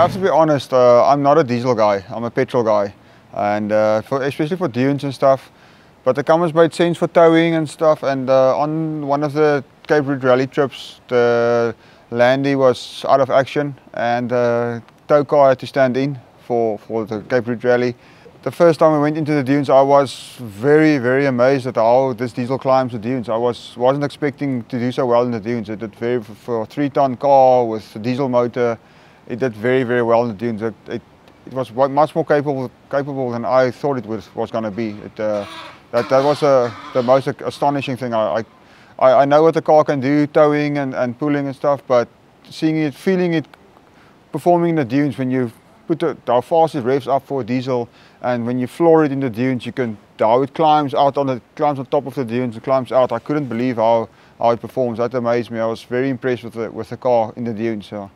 have to be honest, I'm not a diesel guy, I'm a petrol guy. And especially for dunes and stuff. But the Cummins made sense for towing and stuff. And on one of the Cape Route rally trips, the Landy was out of action and the tow car had to stand in for the Cape Route rally. The first time we went into the dunes, I was very amazed at how this diesel climbs the dunes. I wasn't expecting to do so well in the dunes. It did for a 3-ton car with a diesel motor. It did very well in the dunes. It was much more capable than I thought it was going to be. That was the most astonishing thing. I know what the car can do, towing and pulling and stuff, but seeing it, feeling it, performing in the dunes when you put how fast it revs up for a diesel, and when you floor it in the dunes, you can how it climbs out climbs on top of the dunes, it climbs out. I couldn't believe how it performs. That amazed me. I was very impressed with the car in the dunes. So.